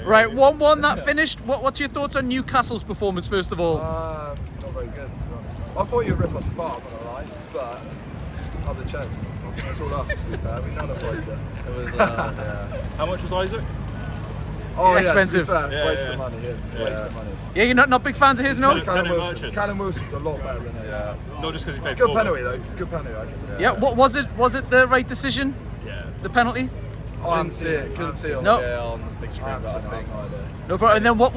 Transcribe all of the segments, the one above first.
Right, 1-1 that finished. What's your thoughts on Newcastle's performance, first of all? Not very good, to be honest. I thought you would rip us apart, I'm not gonna lie, but up the chest. That's all us, to be fair. We none of it. It was, yeah. How much was Isaac? Oh, yeah, expensive. Waste of money, Waste of money. Yeah, you're not big fans of his, no? Callum Wilson's a lot better than him. Yeah. Not just because he played Good football. penalty, though. Good penalty, I think. Yeah, what was it? Was it the right decision? Yeah. The penalty? Oh, I didn't see it. Couldn't see it on, No. on the big screen, but I think. No problem. And then what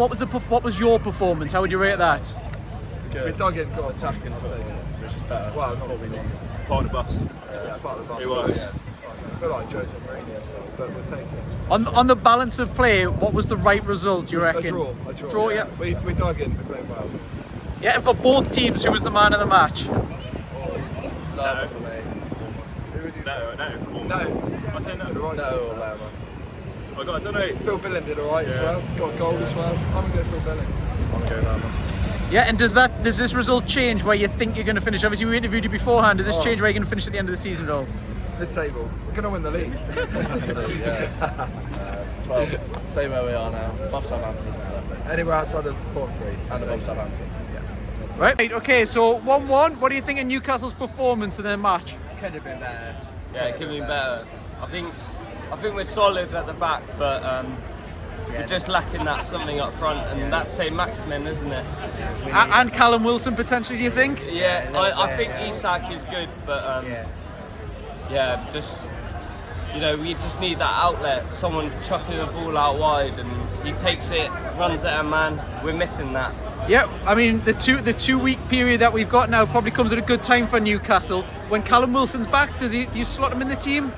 was your performance? How would you rate that? We dug in, got attacking, which is better. Well, it's not what we need. Part of the bus. Yeah, part of the bus. It was. I feel like Jose Mourinho, but we'll take it. On the balance of play, what was the right result, do you reckon? A draw. Yeah. We dug in, we played well. Yeah, and for both teams, who was the man of the match? Lama for me. No, for Bournemouth. No. I'd say no. No, or Lama. I don't know. Phil Billing did alright as well. Got a goal as well. I'm going to go Phil Billing. I'm going to go Lama. Yeah, and does this result change where you think you're going to finish? Obviously, we interviewed you beforehand. Does this change where you're going to finish at the end of the season at all? Mid-table. We're going to win the league. Yeah. 12. Stay where we are now. Above Southampton. Anywhere outside of bottom three. And above Southampton. Yeah. Right, okay, so 1-1. What do you think of Newcastle's performance in their match? Could have been better. Yeah, it could have been better. I think we're solid at the back, but we're just lacking that something up front, and that's St. Maximin, isn't it? And Callum Wilson potentially, do you think? Yeah, I think Isak is good, but yeah, just we just need that outlet. Someone chucking the ball out wide, and he takes it, runs at a man. We're missing that. Yeah, I mean the 2 week period that we've got now probably comes at a good time for Newcastle. When Callum Wilson's back, do you slot him in the team?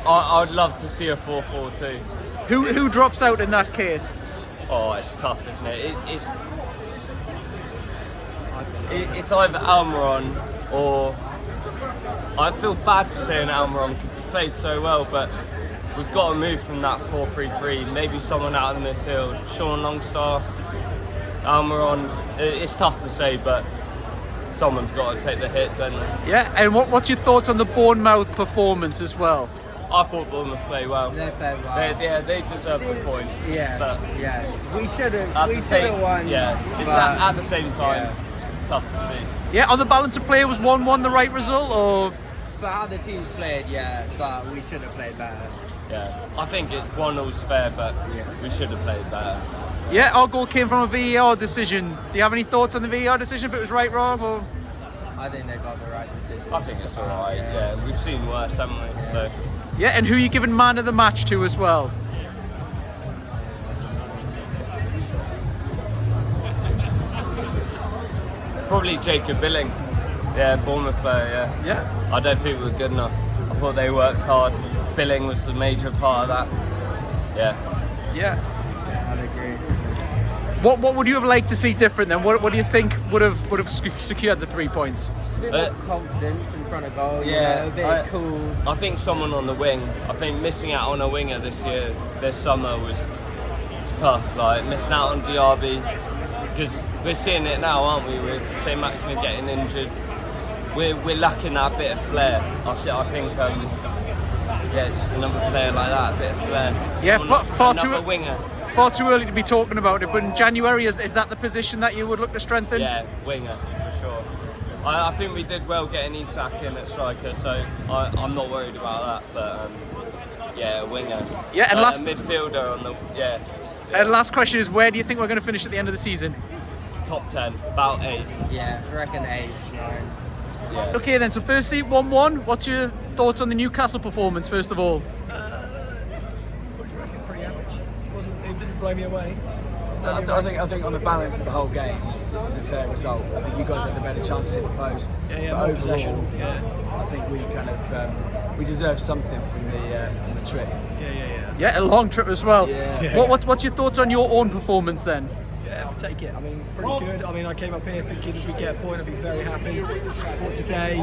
I'd love to see a 4-4-2. Who drops out in that case? Oh, it's tough, isn't it? It's either Almiron or I feel bad for saying Almiron because he's played so well, but we've got to move from that 4-3-3. Maybe someone out of the midfield, Sean Longstaff, Almiron. It's tough to say, but someone's got to take the hit, don't they? Yeah, and what's your thoughts on the Bournemouth performance as well? I thought Bournemouth played well. They played well. They deserve the point. Yeah, but we should have won. Yeah, it's at the same time. Yeah. It's tough to see. Yeah, on the balance of play, was 1-1 the right result, or? For how the teams played, yeah, but we should have played better. Yeah, I think 1-0's fair, but we should have played better. Yeah, our goal came from a VAR decision. Do you have any thoughts on the VAR decision, if it was right, wrong, or? I think they got the right decision. I think it's alright, yeah. We've seen worse, haven't we? Yeah. So. Yeah, and who are you giving man of the match to as well? Probably Jacob Billing. Yeah, Bournemouth player, Yeah. I don't think we were good enough. I thought they worked hard. Billing was the major part of that. Yeah. I'd agree. What would you have liked to see different then? What do you think would have secured the 3 points? Just a bit more confidence in front of goal. Yeah, a bit cool. I think someone on the wing. I think missing out on a winger this summer was tough. Like missing out on Diaby, because we're seeing it now, aren't we? With St. Maximin getting injured, we're lacking that bit of flair. I think just another player like that, a bit of flair. Yeah, another winger. Far too early to be talking about it, but in January, is that the position that you would look to strengthen? Yeah, winger, for sure. I think we did well getting Isak in at striker, so I'm not worried about that, but winger. Yeah, and a midfielder on the, And last question is, where do you think we're going to finish at the end of the season? Top 10, about 8. Yeah, I reckon 8, 9. Yeah. Okay then, so firstly, 1-1. What's your thoughts on the Newcastle performance, first of all? It didn't blow me away. I think on the balance of the whole game, it was a fair result. I think you guys had the better chance to hit the post. But overall, possession. Yeah. I think we kind of we deserve something from the trip. Yeah, a long trip as well. Yeah. What's your thoughts on your own performance then? Yeah, we'll take it. I mean, pretty good. I mean, I came up here thinking if we get a point, I'd be very happy. But today,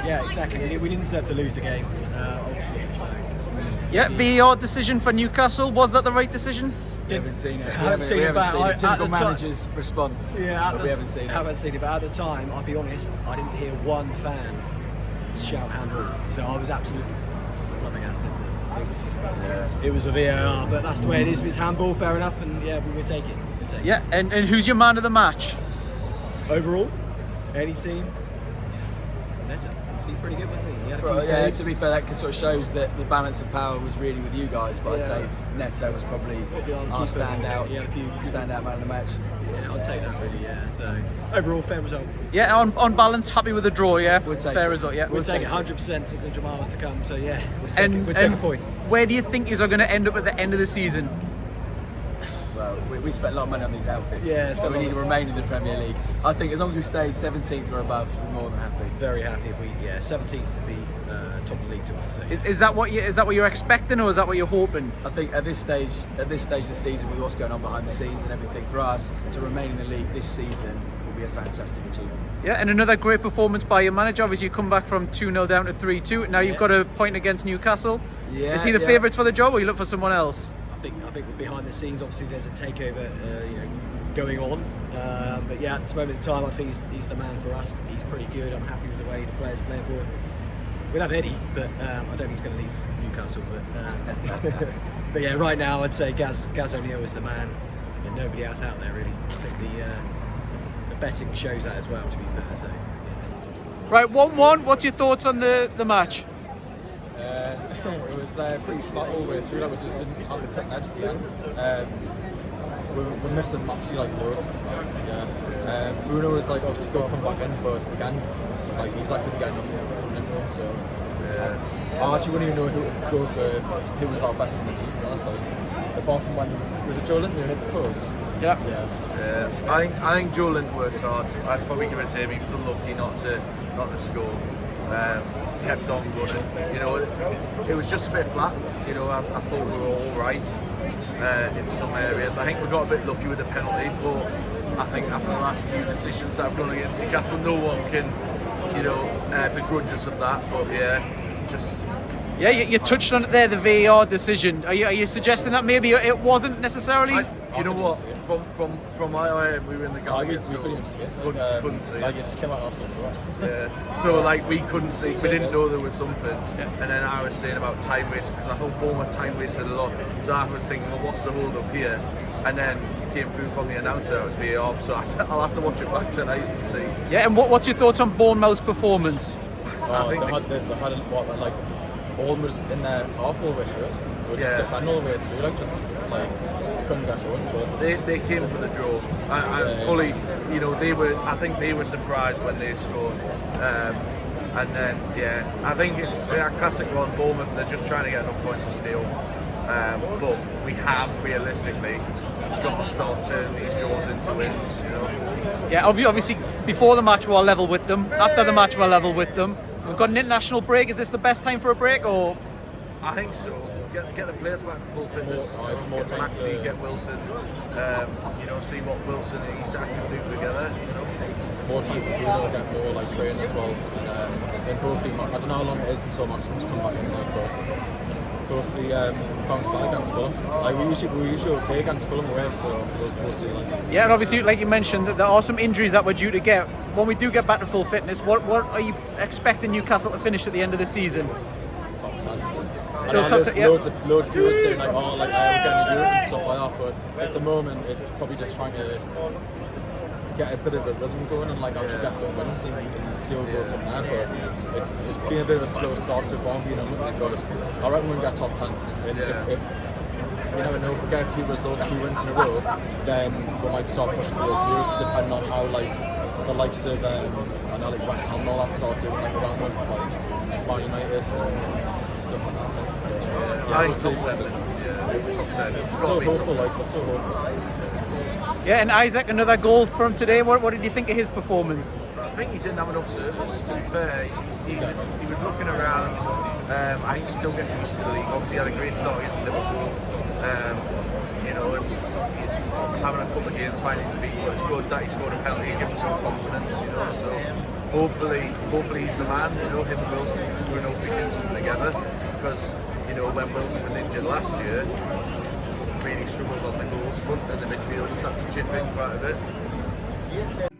yeah, exactly. We didn't deserve to lose the game. Yeah, VAR decision for Newcastle. Was that the right decision? We haven't seen it. I haven't seen it, but the typical at the manager's response. Yeah, but we haven't seen it. Haven't seen it, but at the time, I'll be honest, I didn't hear one fan shout handball. So I was absolutely flabbergasted. It was a VAR, but that's the way it is. If it's handball, fair enough, and yeah, we would take it. Yeah, and who's your man of the match? Overall, any team, Neto. He's pretty good, wasn't he? He had a few Yeah, saves. to be fair, that sort of shows that the balance of power was really with you guys, but I'd say Neto was probably our standout, He had a few standout man of the match. Yeah, I'll take that really. Yeah. So overall, fair result. Yeah, on balance, happy with the draw. Yeah, We'll take fair it. result. Yeah, We'll take it 100% to the Jamals to come. So yeah, we'll take a point. Where do you think you're going to end up at the end of the season? Well, we spent a lot of money on these outfits, Yeah, so we need to remain in the Premier League. I think as long as we stay 17th or above, we're more than happy. Very happy if we 17th would be top of the league to us. So. Is that what you're expecting, or is that what you're hoping? I think at this stage of the season, with what's going on behind the scenes and everything, for us to remain in the league this season will be a fantastic achievement. Yeah, and another great performance by your manager. Obviously, you come back from 2-0 down to 3-2. Now you've got a point against Newcastle. Yeah, is he the favourites for the job, or you look for someone else? I think behind the scenes, obviously, there's a takeover, going on. But yeah, at this moment in time, I think he's the man for us. He's pretty good. I'm happy with the way the players play for him. We'll have Eddie, but I don't think he's going to leave Newcastle. But but yeah, right now I'd say Gaz O'Neill is the man, and nobody else out there really. I think the betting shows that as well. To be fair, so. Yeah. Right, 1-1. What's your thoughts on the match? It was pretty flat all the way through. That we just didn't have the cutting edge at the end. We're missing Maxi loads. Bruno was obviously good come back in, but again, he's didn't get enough coming in for him. So I actually wouldn't even know who would go for who was our best in the team. To be honest, apart from when was it Joe Linton who hit the post? Yeah. I think Joe Linton worked hard. I'd probably give it to him. He was unlucky not to score. Kept on running. It was just a bit flat. I thought we were all right in some areas. I think we got a bit lucky with the penalty, but I think after the last few decisions that have gone against Newcastle, no one can, begrudge us of that. But yeah, just. Yeah, you touched on it there, the VAR decision. Are you suggesting that maybe it wasn't necessarily? You know what? From my eye, we were in the gallery, we couldn't even see it. Couldn't see it. It just came out absolutely wrong. Yeah. So we couldn't see. We didn't know there was something. Yeah. And then I was saying about time wasting because I thought Bournemouth time wasted a lot. So I was thinking, well, what's the hold up here? And then it came through from the announcer. It was VAR. So I said, I'll have to watch it back tonight and see. Yeah, and what's your thoughts on Bournemouth's performance? I think they had almost in their half all the way through it. They were just defending all the way through, couldn't get going to it. They came for the draw. I fully, I think they were surprised when they scored. And then, I think it's a classic one. Bournemouth, they're just trying to get enough points to steal. But we have realistically got to start turning these draws into wins. Yeah, obviously before the match we're level with them. After the match we're level with them. We've got an international break. Is this the best time for a break, or? I think so. Get the players back to full fitness. It's more get time Maxi, for... get Wilson. See what Wilson and Isak can do together. More time for Bruno to get more training as well. Then hopefully, I don't know how long it is until Maximus come back in, but hopefully bounce back against Fulham. We're usually okay against Fulham away, so we'll see. Yeah, and obviously, like you mentioned, that there are some injuries that we're due to get. When we do get back to full fitness, what are you expecting Newcastle to finish at the end of the season? Top 10. Still top 10, yeah. Loads of people saying we're getting a Europe and stuff like that, but at the moment it's probably just trying to get a bit of a rhythm going and actually get some wins and see how we go from there. But it's been a bit of a slow start so far, but I reckon we'll get top 10. And if you never know, if we get a few results, a few wins in a row, then we might start pushing towards Europe, depending on how the likes of West Ham and all that start doing around with Man United and stuff like that. I think top 10. Top 10. We're still hopeful, we're still hopeful. Yeah, and Isaac, another goal from today. What did you think of his performance? I think he didn't have enough service, to be fair. He was looking around. I think he's still getting used to the league. Obviously, he had a great start against Liverpool. And he's having a couple of games finding his feet, but it's good that he scored a penalty and gives him some confidence, So hopefully he's the man, him and Wilson, we know if we do something together. Because, when Wilson was injured last year, really struggled on the goals front and the midfield just had to chip in quite a bit.